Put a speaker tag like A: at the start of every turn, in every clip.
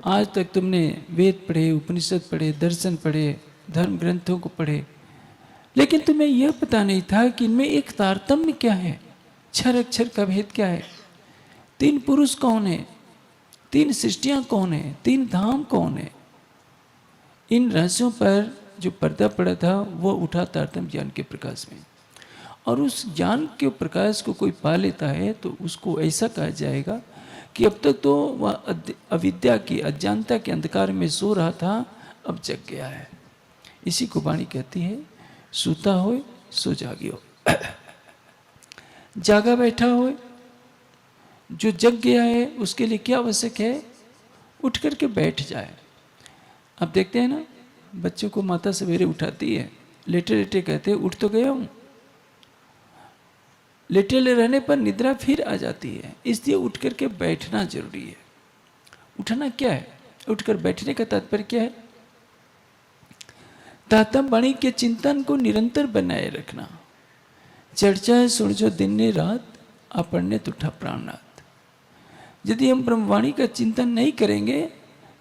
A: आज तक तुमने वेद पढ़े, उपनिषद पढ़े, दर्शन पढ़े, धर्म ग्रंथों को पढ़े, लेकिन तुम्हें यह पता नहीं था कि इनमें एक तारतम्य क्या है, क्षर अक्षर का भेद क्या है, तीन पुरुष कौन है, तीन सृष्टियां कौन है, तीन धाम कौन है। इन रहस्यों पर जो पर्दा पड़ा था वो उठा तारतम्य ज्ञान के प्रकाश में। और उस ज्ञान के प्रकाश को कोई पा लेता है तो उसको ऐसा कहा जाएगा कि अब तक तो वह अविद्या की, अज्ञानता के अंधकार में सो रहा था, अब जग गया है। इसी को वाणी कहती है, सूता होए सो जागियो। जागा बैठा होए, जो जग गया है उसके लिए क्या आवश्यक है, उठ करके बैठ जाए। अब देखते हैं ना, बच्चों को माता सवेरे उठाती है, लेटे लेटे कहते हैं उठ तो गया हूँ, लेटे रहने पर निद्रा फिर आ जाती है, इसलिए उठ करके बैठना जरूरी है। उठना क्या है, उठकर बैठने का तात्पर्य क्या है, तातम वाणी के चिंतन को निरंतर बनाए रखना। चर्चा सुन जो दिन ने रात, आपने तुठा प्राणनाथ। यदि हम ब्रह्मवाणी का चिंतन नहीं करेंगे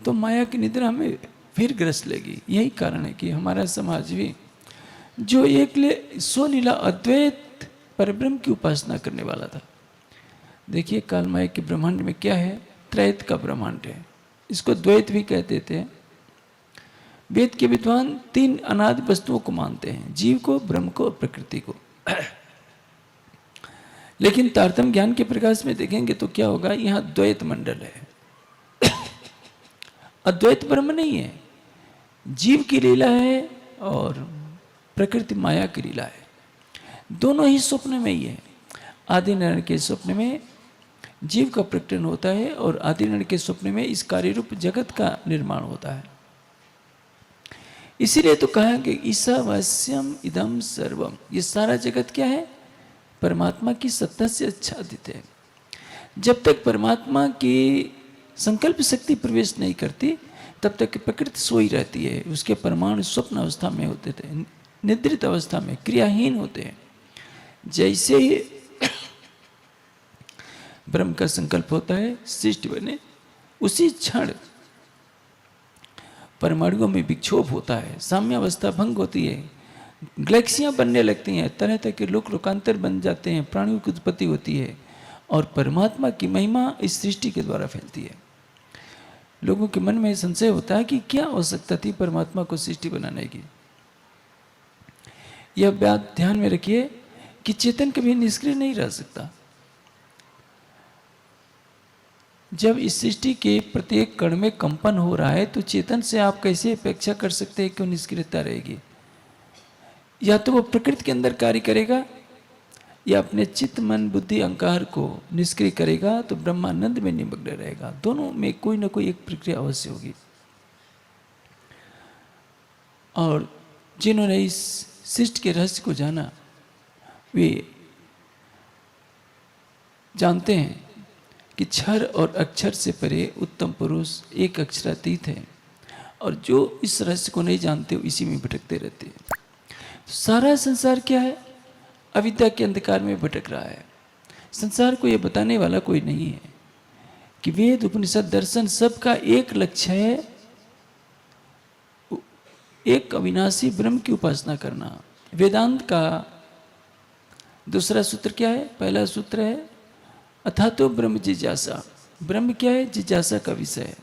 A: तो माया की निद्रा हमें फिर ग्रस लेगी। यही कारण है कि हमारा समाज भी जो एक स्वलीला अद्वैत परब्रह्म की उपासना करने वाला था। देखिए काल माया के ब्रह्मांड में क्या है, त्रैत का ब्रह्मांड है, इसको द्वैत भी कहते थे। वेद के विद्वान तीन अनादि वस्तुओं को मानते हैं, जीव को, ब्रह्म को और प्रकृति को। लेकिन तारतम्य ज्ञान के प्रकाश में देखेंगे तो क्या होगा, यहाँ द्वैत मंडल है, अद्वैत ब्रह्म नहीं है। जीव की लीला है और प्रकृति माया की लीला है, दोनों ही स्वप्न में ही है। आदि नारायण के स्वप्न में जीव का प्रकटन होता है और आदि नारायण के स्वप्न में इस कार्य रूप जगत का निर्माण होता है। इसीलिए तो कहा कि ईशावास्यम इदम सर्वम, ये सारा जगत क्या है, परमात्मा की सत्ता से आच्छादित है। जब तक परमात्मा की संकल्प शक्ति प्रवेश नहीं करती तब तक प्रकृति सोई रहती है, उसके परमाणु स्वप्न अवस्था में होते थे, निद्रित अवस्था में क्रियाहीन होते हैं। जैसे ही ब्रह्म का संकल्प होता है सृष्टि बने, उसी क्षण परमाणुओं में विक्षोभ होता है, साम्यावस्था भंग होती है, गैलेक्सियां बनने लगती हैं, तरह तरह के लोक लोकांतर बन जाते हैं, प्राणियों की उत्पत्ति होती है और परमात्मा की महिमा इस सृष्टि के द्वारा फैलती है। लोगों के मन में संशय होता है कि क्या आवश्यकता थी परमात्मा को सृष्टि बनाने की। यह बात ध्यान में रखिए कि चेतन कभी निष्क्रिय नहीं रह सकता। जब इस सृष्टि के प्रत्येक कण में कंपन हो रहा है तो चेतन से आप कैसे अपेक्षा कर सकते हैं क्यों निष्क्रियता रहेगी। या तो वो प्रकृति के अंदर कार्य करेगा या अपने चित्त मन बुद्धि अहंकार को निष्क्रिय करेगा तो ब्रह्मानंद में निमग्न रहेगा। दोनों में कोई ना कोई एक प्रक्रिया अवश्य होगी। और जिन्होंने इस सृष्टि के रहस्य को जाना वे जानते हैं कि क्षर और अक्षर से परे उत्तम पुरुष एक अक्षरातीत है, और जो इस रहस्य को नहीं जानते इसी में भटकते रहते हैं। तो सारा संसार क्या है, अविद्या के अंधकार में भटक रहा है। संसार को यह बताने वाला कोई नहीं है कि वेद उपनिषद दर्शन सबका एक लक्ष्य है, एक अविनाशी ब्रह्म की उपासना करना। वेदांत का दूसरा सूत्र क्या है, पहला सूत्र है अथातो ब्रह्म जिज्ञासा। ब्रह्म क्या है, जिज्ञासा का विषय है।